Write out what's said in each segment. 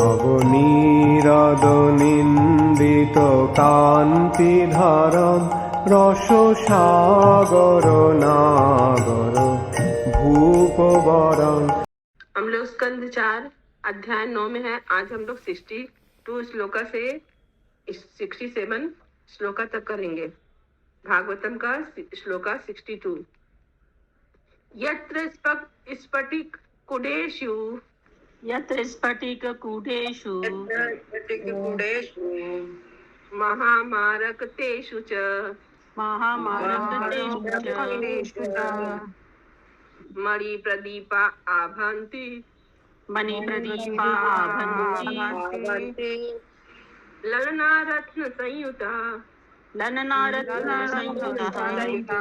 নবনীরদনিন্দিত কান্তিধারম রসসাগর নাগর ভূপবরং। हम लोग स्कंद 4 अध्याय 9 में है। आज हम लोग 62 श्लोका से 67 श्लोका तक करेंगे। भागवतम का श्लोका 62। यत्र स्फटिक कुडेषु महामारकतेषु च मणिप्रदीपा आभान्ति ललनारत्न संयुता।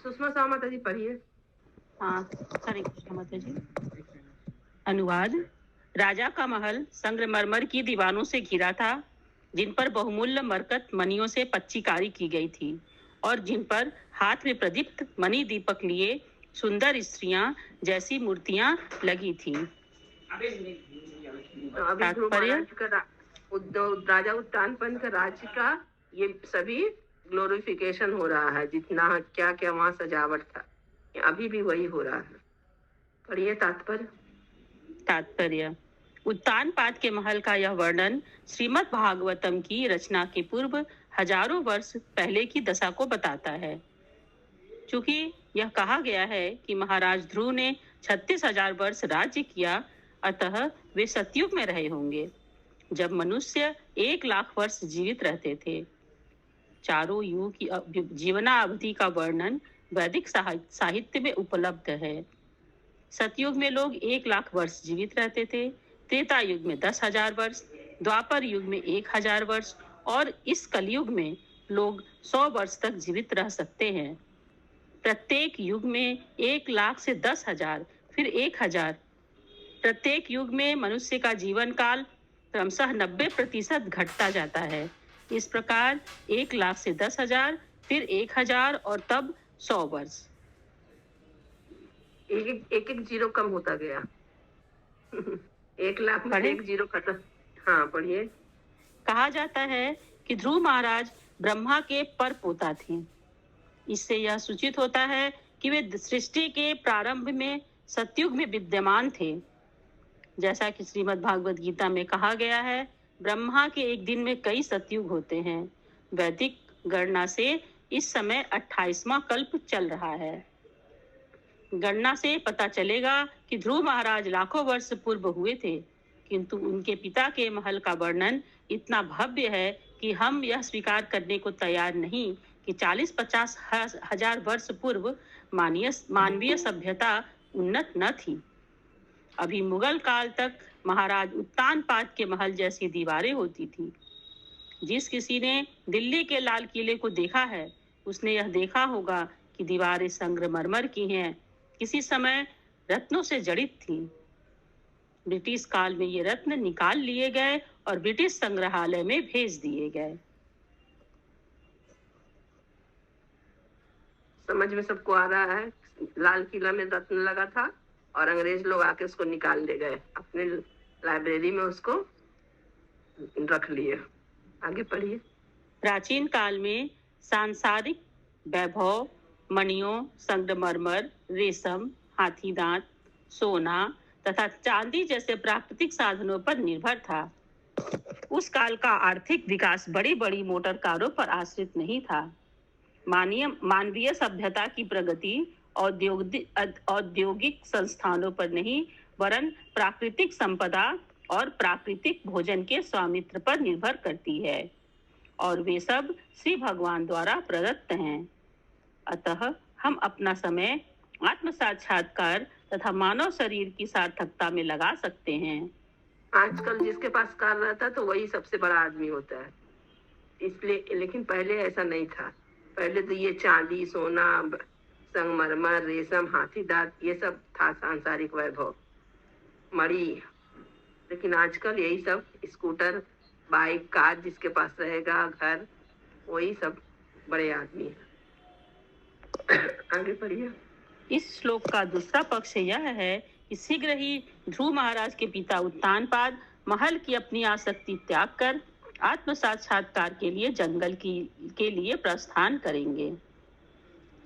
सुषमा साह माता जी पढ़िए। हरे कृष्ण माता जी। अनुवाद। राजा का महल संगमरमर की दीवारों से घिरा था, जिन पर बहुमूल्य मरकत मणियों से पच्चीकारी की गई थी और जिन पर हाथ में प्रदीप्त मणि दीपक लिए सुंदर स्त्रियां जैसी मूर्तियां लगी थी। राजा उत्तानपन का राज्य का ये सभी ग्लोरिफिकेशन हो रहा है। जितना क्या क्या वहाँ सजावट था अभी भी वही हो रहा है। पढ़िए तात्पर्य। उत्तानपाद के महल का यह वर्णन श्रीमद् भागवतम की रचना के पूर्व हजारों वर्ष पहले की दशा को बताता है। चूंकि यह कहा गया है कि महाराज ध्रुव ने 36,000 वर्ष राज्य किया, अतः वे सतयुग में रहे होंगे, जब मनुष्य 1 लाख वर्ष जीवित रहते थे। चारों युग की जीवनावधि का वर्णन वैदिक साहित्य में उपलब्ध है। सतयुग में लोग 1 लाख वर्ष जीवित रहते थे, त्रेता युग में 10,000 वर्ष, द्वापर युग में 1,000 वर्ष और इस कलयुग में लोग 100 वर्ष तक जीवित रह सकते हैं। प्रत्येक युग में 1 लाख से 10,000 फिर 1,000। प्रत्येक युग में मनुष्य का जीवन काल क्रमशः 90% घटता जाता है। इस प्रकार 1 लाख से 10,000 फिर 1,000 और तब 100 वर्ष। एक जीरो कम होता गया। 1 लाख में 1 जीरो खत्म। हाँ पढ़िए। कहा जाता है कि ध्रुव महाराज ब्रह्मा के पर पोता थे। इससे यह सूचित होता है कि वे सृष्टि के प्रारंभ में सतयुग में विद्यमान थे। जैसा कि श्रीमद् भागवत गीता में कहा गया है, ब्रह्मा के एक दिन में कई सतयुग होते हैं। वैदिक गणना से इस समय 28वां कल्प चल रहा है। गणना से पता चलेगा कि ध्रुव महाराज लाखों वर्ष पूर्व हुए थे, किंतु उनके पिता के महल का वर्णन इतना भव्य है कि हम यह स्वीकार करने को तैयार नहीं कि 40-50 हजार वर्ष पूर्व मानवीय सभ्यता उन्नत न थी। अभी मुगल काल तक महाराज उत्तानपाद के महल जैसी दीवारें होती थी। जिस किसी ने दिल्ली के लाल किले को देखा है, उसने यह देखा होगा कि दीवारें संगमरमर की हैं, किसी समय रत्नों से जड़ित थीं। ब्रिटिश काल में ये रत्न निकाल लिए गए और ब्रिटिश संग्रहालय में भेज दिए गए। समझ में सबको आ रहा है? लाल किला में रत्न लगा था और अंग्रेज लोग आके उसको निकाल ले गए, अपने लाइब्रेरी में उसको रख लिए। आगे पढ़िए। प्राचीन काल में सांसारिक वैभव मणियों, संगमरमर, रेशम, हाथी दांत, सोना तथा चांदी जैसे प्राकृतिक साधनों पर निर्भर था। उस काल का आर्थिक विकास बड़ी बड़ी मोटर कारों पर आश्रित नहीं था। मानवीय सभ्यता की प्रगति औद्योगिक संस्थानों पर नहीं, वरन प्राकृतिक संपदा और प्राकृतिक भोजन के स्वामित्व पर निर्भर करती है, और वे सब श्री भगवान द्वारा प्रदत्त हैं। अतः हम अपना समय आत्म साक्षात्कार तथा मानव शरीर की सार्थकता में लगा सकते हैं। आजकल जिसके पास कार रहता तो वही सबसे बड़ा आदमी होता है, इसलिए। लेकिन पहले ऐसा नहीं था। पहले तो ये चांदी, सोना, संगमरमर, रेशम, हाथी दांत, ये सब था सांसारिक वैभव, मणि। लेकिन आजकल यही सब स्कूटर, बाइक, कार जिसके पास रहेगा, घर, वही सब बड़े आदमी है। आगे पढ़िए। इस श्लोक का दूसरा पक्ष यह है कि शीघ्र ही ध्रुव महाराज के पिता उत्तानपाद महल की अपनी आसक्ति त्याग कर आत्म साक्षात्कार के लिए जंगल के लिए प्रस्थान करेंगे।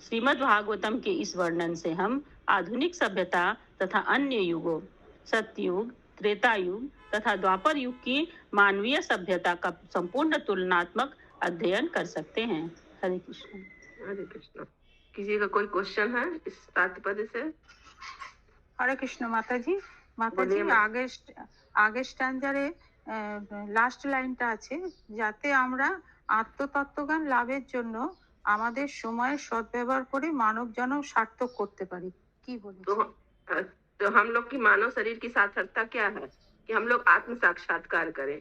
श्रीमद् भागवतम के इस वर्णन से हम आधुनिक सभ्यता तथा अन्य युगों, सतयुग, त्रेता युग तथा द्वापर युग की मानवीय सभ्यता का संपूर्ण तुलनात्मक अध्ययन कर सकते हैं। हरे कृष्ण। हरे कृष्ण। किसी का कोई क्वेश्चन है इस तात्पर्य से? हरे कृष्ण माताजी। बोलिए মা। আগের স্ট্যান্ডারে লাস্ট লাইনটা আছে, যাতে আমরা আত্মতত্ত্বজ্ঞান লাভের জন্য আমাদের সময়ের সদ্ব্যবহার করে মানব জন্ম সার্থক করতে পারি। কি বলেছে? तो हम लोग की मानव शरीर की सार्थकता क्या है कि हम लोग आत्म साक्षात्कार करें।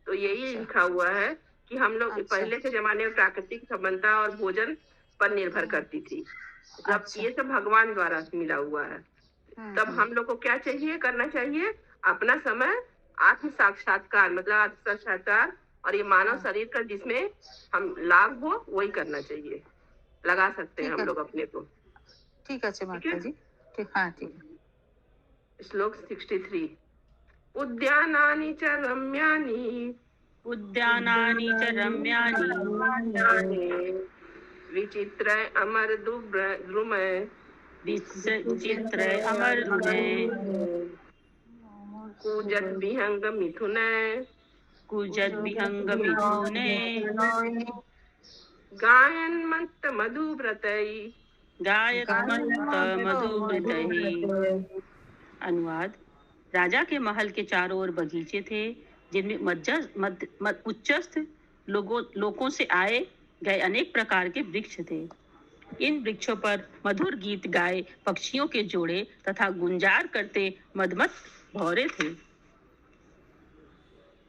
तो यही अच्छा। लिखा हुआ है कि हम लोग अच्छा। पहले के जमाने में प्राकृतिक संबंधता और भोजन पर निर्भर करती थी। जब अच्छा। ये सब भगवान द्वारा मिला हुआ है, तब हम लोग को क्या चाहिए करना चाहिए? अपना समय आत्म साक्षात्कार, मतलब आत्म साक्षात्कार और ये मानव शरीर का जिसमें हम लाभ हो वही करना चाहिए। लगा सकते हैं ठीक हम है। लोग अपने को। ঠিক আছে মাতাজি। ঠিক, হ্যাঁ ঠিক है। श्लोक 63। उद्यानानि च रम्यानि उद्यानानि च रम्यानि विचित्र अमर द्रुमय विचित्र अमरद्रुमय कूजत विहंग मिथुनय कूजत विहंग मिथुने गायन मत्त मधुव्रतै गायत्मन्त मधुवृतैः। अनुवाद। राजा के महल के चारों ओर बगीचे थे, जिनमें उच्चस्थ लोगों से आए गए अनेक प्रकार के वृक्ष थे। इन वृक्षों पर मधुर गीत गाए पक्षियों के जोड़े तथा गुंजार करते मदमत भौरे थे।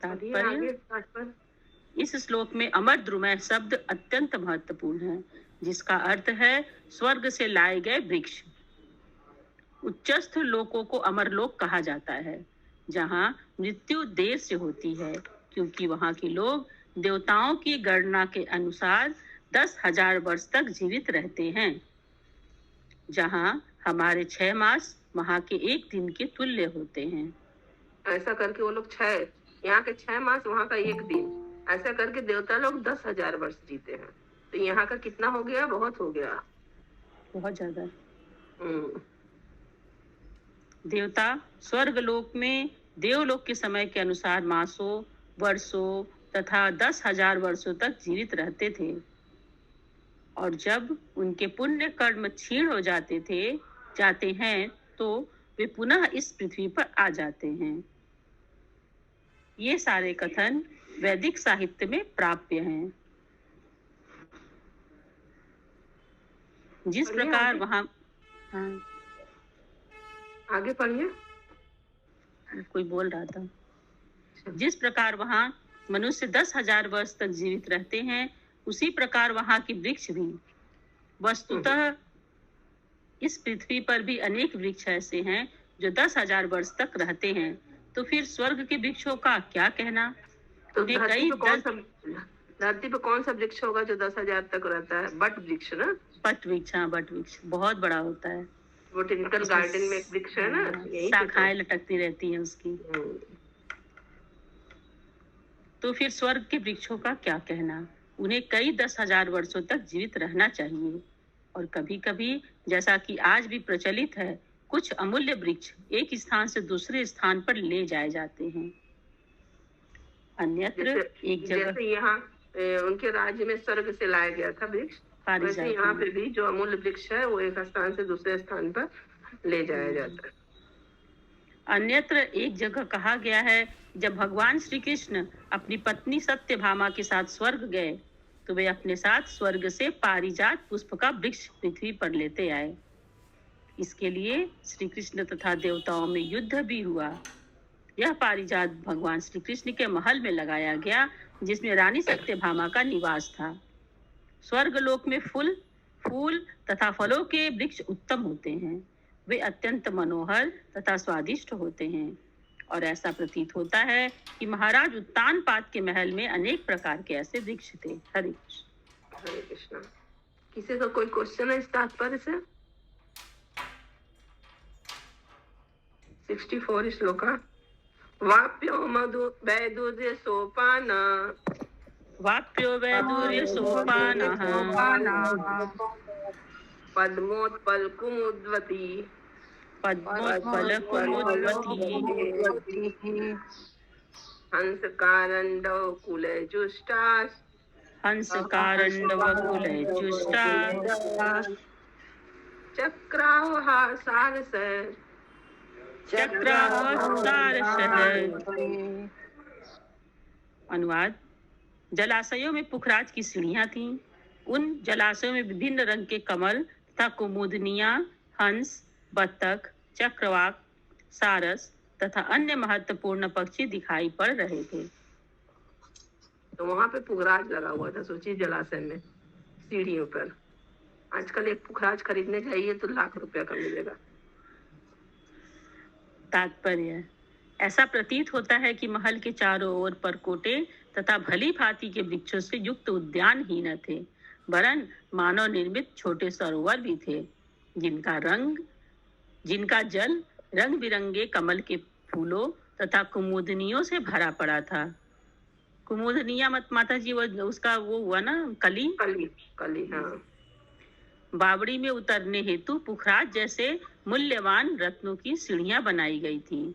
तात्पर्य। इस श्लोक में अमर द्रुमय शब्द अत्यंत महत्वपूर्ण है, जिसका अर्थ है स्वर्ग से लाए गए वृक्ष। उच्चस्थ लोकों को अमरलोक कहा जाता है, जहां मृत्यु देर से होती है, क्योंकि वहां के लोग देवताओं की गणना के अनुसार 10,000 वर्ष तक जीवित रहते हैं, जहां हमारे 6 मास वहां के एक दिन के तुल्य होते हैं। ऐसा करके वो लोग 6, यहाँ के 6 मास, वहाँ का एक दिन, ऐसा करके देवता लोग 10,000 वर्ष जीते हैं। तो यहाँ का कितना हो गया? बहुत हो गया, बहुत ज्यादा। देवता स्वर्गलोक में देवलोक के समय के अनुसार मासों, वर्षों तथा 10,000 वर्षों तक जीवित रहते थे, और जब उनके पुण्य कर्म क्षीण हो जाते हैं तो वे पुनः इस पृथ्वी पर आ जाते हैं। ये सारे कथन वैदिक साहित्य में प्राप्य हैं। जिस प्रकार वहां आगे पढ़िए। कोई बोल रहा था। जिस प्रकार वहां मनुष्य 10,000 वर्ष तक जीवित रहते हैं, उसी प्रकार वहां की वृक्ष भी। वस्तुतः इस पृथ्वी पर भी अनेक वृक्ष ऐसे हैं जो 10,000 वर्ष तक रहते हैं। तो फिर स्वर्ग के वृक्षों का क्या कहना? तो धरती पे कौन सा वृक्ष होगा जो 10,000 तक रहता है? बट वृक्ष ना? बट वृक्ष। हाँ, बट वृक्ष बहुत बड़ा होता है। बोटेनिकल गार्डन में एक वृक्ष है ना, शाखाएं लटकती रहती हैं उसकी। तो फिर स्वर्ग के वृक्षों का क्या कहना? उन्हें कई 10,000 वर्षों तक जीवित रहना चाहिए, और कभी कभी, जैसा कि आज भी प्रचलित है, कुछ अमूल्य वृक्ष एक स्थान से दूसरे स्थान पर ले जाए जाते हैं। अन्यत्र एक जगह, जैसे यहाँ उनके राज्य में स्वर्ग से लाया गया था वृक्ष, वैसे यहाँ पे भी जो अमूल्य वृक्ष है वो एक स्थान से दूसरे स्थान पर ले जाया जाता है। अन्यत्र एक जगह कहा गया है, जब भगवान श्री कृष्ण अपनी पत्नी सत्यभामा के साथ स्वर्ग गए, तो वे अपने साथ स्वर्ग से पारिजात पुष्प का वृक्ष पृथ्वी पर लेते आए। इसके लिए श्री कृष्ण तथा देवताओं में युद्ध भी हुआ। यह पारिजात भगवान श्री कृष्ण के महल में लगाया गया, जिसमें रानी सत्यभामा का निवास था। स्वर्गलोक में फूल तथा फलों के वृक्ष उत्तम होते हैं। वे अत्यंत मनोहर तथा स्वादिष्ट होते हैं, और ऐसा प्रतीत होता है कि महाराज उत्तानपाद के महल में अनेक प्रकार के ऐसे वृक्ष थे। हरे कृष्ण। हरे कृष्ण। किसी का कोई क्वेश्चन है इस तात्पर्य से? 64 श्लोका वाप्यो मधु वैदुर्य सोपान वाप्यो वैदुर्य सोपानः पद्मोत्पल कुमुद्वती पद्मोत्पल कुमुद्वती हंस कारंडव कुलजुष्टास हंसकारण्डवकुलजुष्टा चक्रावहा सारस चक्रावसारसः। अनुवाद। जलाशयों में पुखराज की सीढ़ियां थीं। उन जलाशयों में विभिन्न रंग के कमल तथा कुमुदनियां, हंस, बत्तख, चक्रवाक, सारस तथा अन्य महत्वपूर्ण पक्षी दिखाई पड़ रहे थे। तो वहां पे पुखराज लगा हुआ था, सोचिए, जलाशय में सीढ़ियों पर। आजकल एक पुखराज खरीदने जाइए तो लाख रुपया का मिलेगा। तात्पर्य। ऐसा प्रतीत होता है कि महल के चारों ओर परकोटे तथा भली भांति के वृक्षों से युक्त उद्यान ही न थे, वरन मानव निर्मित छोटे सरोवर भी थे, जिनका जल रंग बिरंगे कमल के फूलों तथा कुमुदनियों से भरा पड़ा था। कुमुदनिया मत माता जी, वो उसका वो हुआ ना, कली। हाँ। बावड़ी में उतरने हेतु पुखराज जैसे मूल्यवान रत्नों की सीढ़ियां बनाई गई थीं।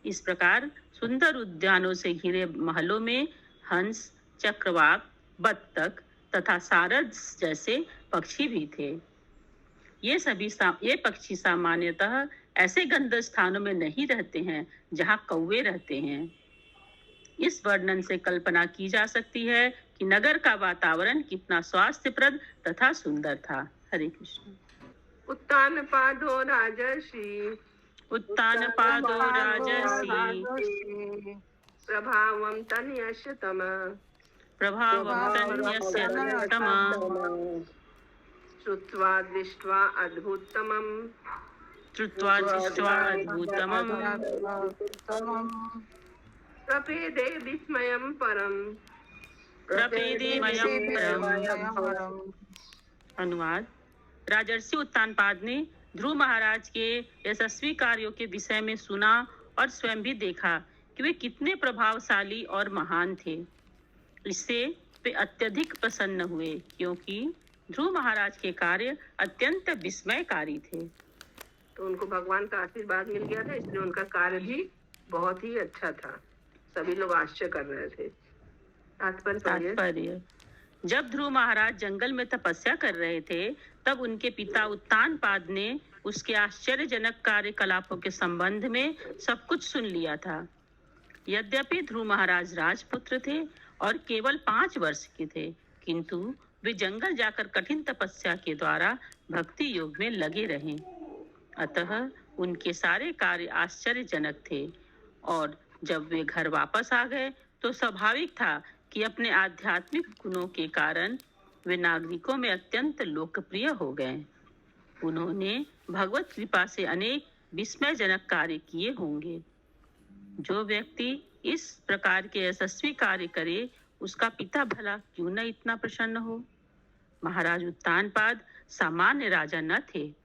इस प्रकार सुंदर उद्यानों से घिरे महलों में हंस, चक्रवाक, बत्तख तथा सारस जैसे पक्षी भी थे। ये पक्षी सामान्यतः ऐसे गंध स्थानों में नहीं रहते हैं जहां कौवे रहते हैं। इस वर्णन से कल्पना की जा सकती है कि नगर का वातावरण कितना स्वास्थ्यप्रद तथा सुंदर था। हरे कृष्ण। उत्तान पादो राजर्षि प्रभावं तन्यस्य तम श्रुत्वा दृष्ट्वा अद्भुतमं प्रपेदे विस्मयं परम्। अनुवाद। राजर्षि उत्तानपाद ने ध्रुव महाराज के यशस्वी कार्यों के विषय में सुना और स्वयं भी देखा कि वे कितने प्रभावशाली और महान थे। इससे वे अत्यधिक प्रसन्न हुए, क्योंकि ध्रुव महाराज के कार्य अत्यंत विस्मयकारी थे। तो उनको भगवान का आशीर्वाद मिल गया था, इसलिए उनका कार्य भी बहुत ही अच्छा था। सभी लोग आश्चर्य कर रहे थे। तात्पर्य। जब ध्रुव महाराज जंगल में तपस्या कर रहे थे, तब उनके पिता उत्तानपाद ने उसके आश्चर्यजनक कार्यकलापों के संबंध में सब कुछ सुन लिया था। यद्यपि ध्रुव महाराज राजपुत्र थे और केवल 5 वर्ष के थे, किंतु वे जंगल जाकर कठिन तपस्या के द्वारा भक्ति योग में लगे रहे। अतः उनके सारे कार्य आश्चर्यजनक थे, और जब वे घर वापस आ गए तो स्वाभाविक था कि अपने आध्यात्मिक गुणों के कारण वे नागरिकों में अत्यंत लोकप्रिय हो गए। उन्होंने भगवत कृपा से अनेक विस्मयजनक कार्य किए होंगे। जो व्यक्ति इस प्रकार के यशस्वी कार्य करे, उसका पिता भला क्यों न इतना प्रसन्न हो। महाराज उत्तानपाद सामान्य राजा न थे,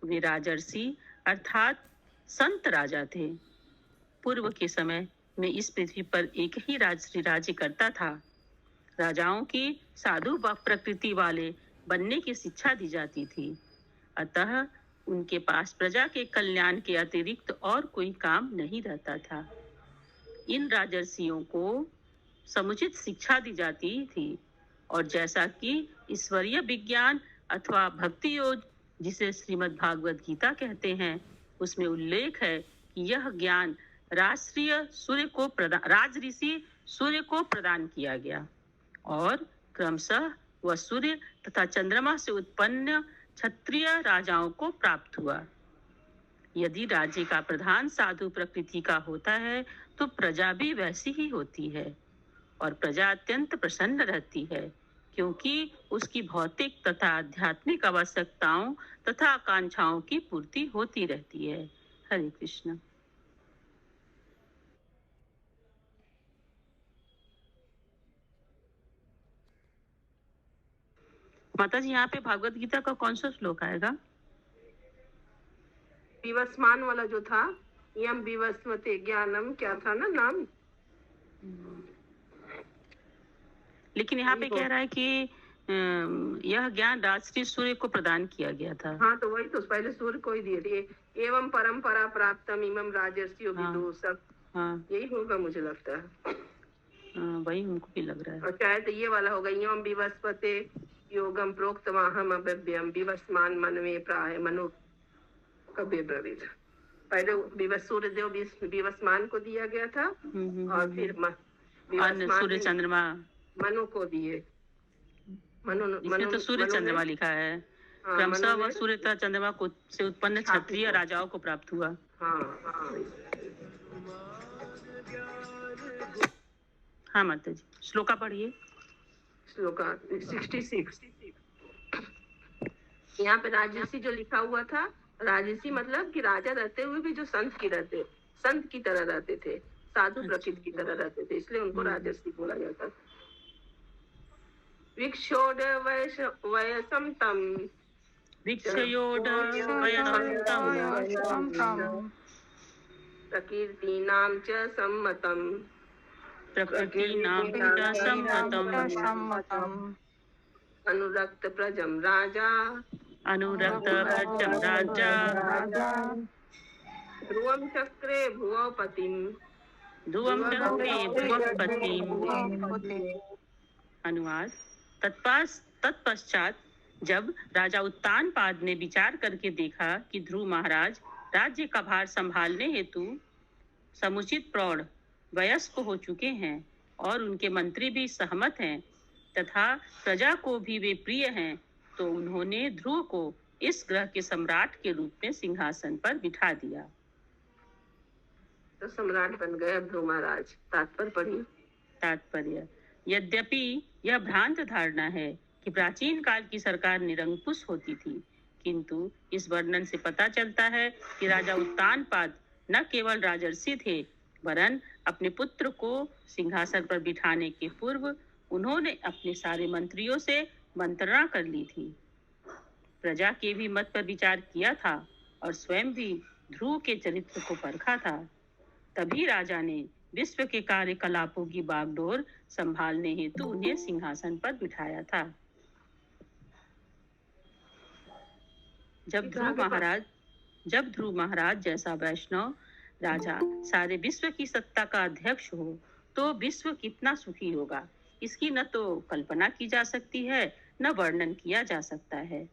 वे राजर्षि अर्थात संत राजा थे। पूर्व के समय में इस पृथ्वी पर एक ही राजश्री राज्य करता था। राजाओं की साधु प्रकृति वाले बनने की शिक्षा दी जाती थी, अतः उनके पास प्रजा के कल्याण के अतिरिक्त और कोई काम नहीं रहता था। इन राजर्षियों को समुचित शिक्षा दी जाती थी, और जैसा कि ईश्वरीय विज्ञान अथवा भक्ति योग, जिसे श्रीमद् भागवत गीता कहते हैं, उसमें उल्लेख है कि यह ज्ञान राजऋषि सूर्य को प्रदान किया गया, और क्रमशः वह सूर्य तथा चंद्रमा से उत्पन्न क्षत्रिय राजाओं को प्राप्त हुआ। यदि राज्य का प्रधान साधु प्रकृति का होता है, तो प्रजा भी वैसी ही होती है, और प्रजा अत्यंत प्रसन्न रहती है, क्योंकि उसकी भौतिक तथा आध्यात्मिक आवश्यकताओं तथा आकांक्षाओं की पूर्ति होती रहती है। हरे कृष्ण। माता जी, यहाँ पे भागवत गीता का कौन सा श्लोक आएगा? विवस्मान वाला जो था, यम विवस्वते ज्ञानम, क्या था ना नाम। लेकिन यहाँ पे कह रहा है कि यह ज्ञान राजश्री सूर्य को प्रदान किया गया था। हाँ तो वही तो पहले सूर्य को ही दिए थे। एवं परंपरा प्राप्तम इमम राजर्षियो विदुषक, यही होगा मुझे लगता है। वही हमको भी लग रहा है। और चाहे तो ये वाला होगा, यम विवस्वते योगम प्रोक्तमाहम अव्यव्यम विवस्मान मनवे प्राय मनो कबे ब्रवीत। पहले सूर्य देव विवस्मान को दिया गया था और फिर सूर्य चंद्रमा मनु को दिए। इसमें तो सूर्य चंद्रमा लिखा है। क्रमशः वह सूर्य तथा चंद्रमा को से उत्पन्न क्षत्रिय राजाओं को प्राप्त हुआ। हाँ माता जी, श्लोका पढ़िए। श्लोका 66। यहाँ पे राजर्षि जो लिखा हुआ था, राजर्षि मतलब कि राजा रहते हुए भी जो संत की तरह रहते थे, साधु प्रकृति की तरह रहते थे, इसलिए उनको राजर्षि बोला जाता था। विक्षोड वयसम तम, विक्षयोड वयसम तम, प्रकीर्तिनाम च सम्मतम, प्रकृतिनाम च सम्मतम, अनुरक्त प्रजम राजा, अनुरक्त प्रजम राजा, ध्रुवम चक्रे भुवपतिम, ध्रुवम चक्रे भुवपतिम। अनुवाद। तत्पश्चात जब राजा उत्तानपाद ने विचार करके देखा कि ध्रुव महाराज राज्य का भार संभालने हेतु समुचित प्रौढ़ वयस्क हो चुके हैं और उनके मंत्री भी सहमत हैं तथा प्रजा को भी वे प्रिय हैं, तो उन्होंने ध्रुव को इस ग्रह के सम्राट के रूप में सिंहासन पर बिठा दिया। तो सम्राट बन गए ध्रुव महाराज। तात्पर्य पढ़िए। तात्पर्य। यद्यपि यह भ्रांत धारणा है कि प्राचीन काल की सरकार निरंकुश होती थी, किंतु इस वर्णन से पता चलता है कि राजा उत्तानपाद न केवल राजर्षि थे, वरन अपने पुत्र को सिंहासन पर बिठाने के पूर्व उन्होंने अपने सारे मंत्रियों से मंत्रणा कर ली थी, प्रजा के भी मत पर विचार किया था और स्वयं भी ध्रुव के चरित्र को परखा था। तभी राजा ने विश्व के कार्यकलापों की बागडोर संभालने हेतु उन्हें सिंहासन पर बिठाया था। जब ध्रुव महाराज जैसा वैष्णव राजा सारे विश्व की सत्ता का अध्यक्ष हो, तो विश्व कितना सुखी होगा, इसकी न तो कल्पना की जा सकती है, न वर्णन किया जा सकता है।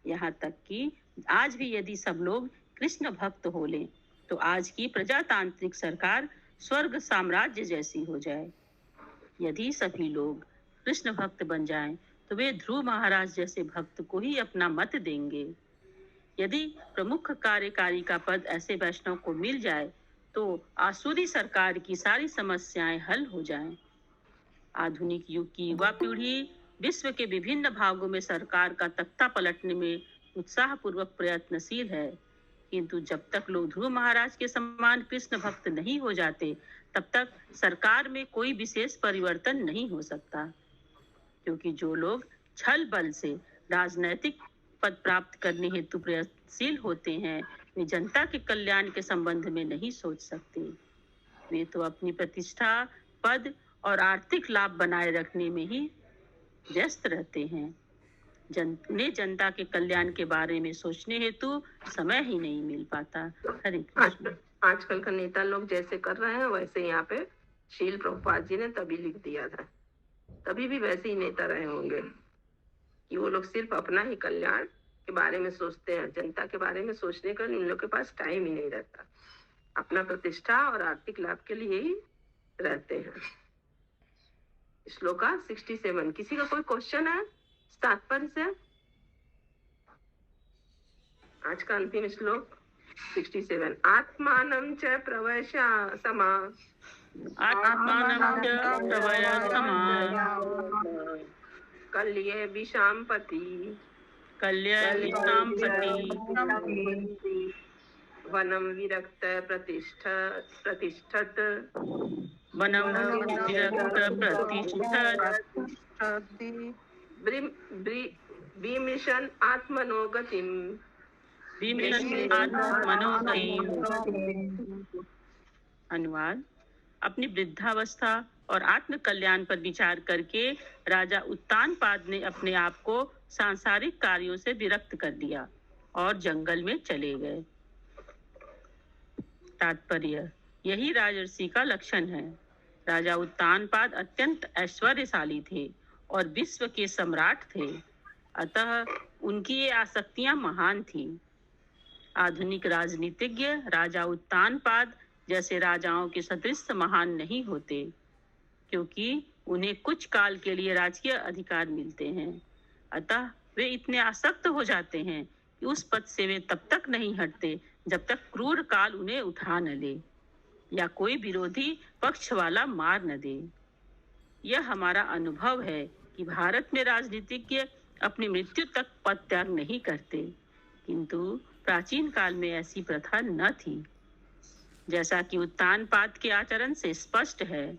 यहाँ तक कि आज भी यदि सब लोग कृष्ण भक्त हो लें, तो आज की प्रजातांत्रिक सरकार स्वर्ग साम्राज्य जैसी हो जाए। यदि सभी लोग कृष्ण भक्त बन जाएं, तो वे ध्रुव महाराज जैसे भक्त को ही अपना मत देंगे। यदि प्रमुख कार्यकारी का पद ऐसे वैष्णव को मिल जाए, तो आसुरी सरकार की सारी समस्याएं हल हो जाएं। आधुनिक युग की युवा पीढ़ी विश्व के विभिन्न भागों में सरकार का तख्ता पलटने में उत्साहपूर्वक प्रयत्नशील है, किंतु जब तक लोग ध्रुव महाराज के समान कृष्ण भक्त नहीं हो जाते, तब तक सरकार में कोई विशेष परिवर्तन नहीं हो सकता, क्योंकि जो लोग छल बल से राजनैतिक पद प्राप्त करने हेतु प्रयत्नशील होते हैं, वे जनता के कल्याण के संबंध में नहीं सोच सकते। वे तो अपनी प्रतिष्ठा, पद और आर्थिक लाभ बनाए रखने में ही व्यस्त रहते हैं। जनता के कल्याण के बारे में सोचने हेतु समय ही नहीं मिल पाता। हरे कृष्ण। आजकल का नेता लोग जैसे कर रहे हैं, वैसे यहाँ पे शील प्रभुपाद जी ने तभी लिख दिया था। तभी भी वैसे ही नेता रहे होंगे कि वो लोग सिर्फ अपना ही कल्याण के बारे में सोचते हैं, जनता के बारे में सोचने का उन लोग के पास टाइम ही नहीं रहता, अपना प्रतिष्ठा और आर्थिक लाभ के लिए ही रहते हैं। श्लोका 67। किसी का कोई क्वेश्चन है तात्पर्य से? आज का अंतिम श्लोक 67। आत्मानं च प्रवशा समा, आत्मानं च प्रवशा समा, कल्ये विशाम्पति, कल्ये विशाम्पति, वनं विरक्त प्रतिष्ठत, वनं विरक्त प्रतिष्ठत, विमिशन आत्मनो गतिम, विमिशन आत्मनो गतिम, अनुवाद। अपनी वृद्धावस्था और आत्म कल्याण पर विचार करके राजा उत्तानपाद ने अपने आप को सांसारिक कार्यों से विरक्त कर दिया और जंगल में चले गए। तात्पर्य, यही राजर्षि का लक्षण है। राजा उत्तानपाद अत्यंत ऐश्वर्यशाली थे और विश्व के सम्राट थे, अतः उनकी ये आसक्तियां महान थीं। आधुनिक राजनीतिज्ञ राजा उत्तानपाद जैसे राजाओं के सदृश महान नहीं होते, क्योंकि उन्हें कुछ काल के लिए राजकीय अधिकार मिलते हैं। अतः वे इतने आसक्त हो जाते हैं कि उस पद से वे तब तक नहीं हटते जब तक क्रूर काल उन्हें उठा न ले या कोई विरोधी पक्ष वाला मार न दे। यह हमारा अनुभव है कि भारत में राजनीतिज्ञ अपनी मृत्यु तक पद त्याग नहीं करते, किंतु प्राचीन काल में ऐसी प्रथा न थी, जैसा कि उत्तानपाद के आचरण से स्पष्ट है।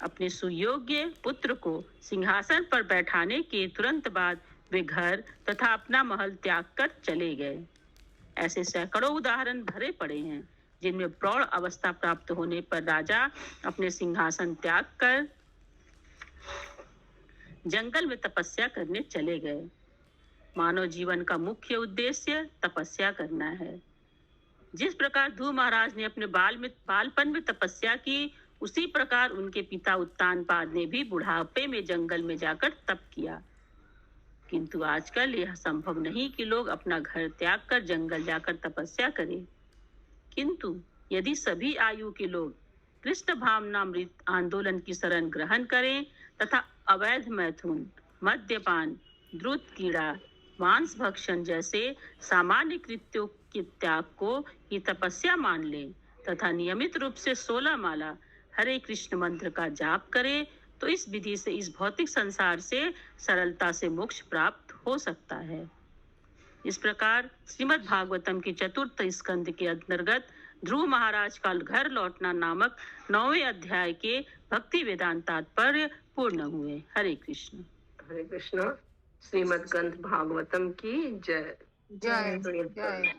अपने सुयोग्य पुत्र को सिंहासन पर बैठाने के तुरंत बाद वे घर तथा अपना महल त्याग कर चले गए। ऐसे सैकड़ों उदाहरण भरे पड़े हैं जिनमें प्रौढ़ अवस्था प्राप्त होने पर राजा अपने सिंहासन त्याग कर जंगल में तपस्या करने चले गए। मानव जीवन का मुख्य उद्देश्य तपस्या करना है। जिस प्रकार ध्रुव महाराज ने अपने बालपन में तपस्या की, उसी प्रकार उनके पिता उत्तानपाद ने भी बुढ़ापे में जंगल में जाकर तप किया। किंतु आजकल यह संभव नहीं कि लोग अपना घर त्याग कर जंगल जाकर तपस्या करें। किंतु यदि सभी आयु के लोग कृष्ण भावनामृत आंदोलन की शरण ग्रहण करें तथा अवैध मैथुन, मद्यपान, द्रुत कीड़ा, मांस भक्षण जैसे सामान्य कृत्यों के त्याग को ही तपस्या मान लें तथा नियमित रूप से 16 माला हरे कृष्ण मंत्र का जाप करें, तो इस विधि से इस भौतिक संसार से सरलता से मोक्ष प्राप्त हो सकता है। इस प्रकार श्रीमद् भागवतम के 4th स्कंद के अंतर्गत ध्रुव महाराज का घर लौटना नामक 9वें अध्याय के भक्ति वेदांत तात्पर्य पूर्ण हुए। हरे कृष्ण। हरे कृष्ण। श्रीमद् ग्रंथ भागवतम की जय। जय जय।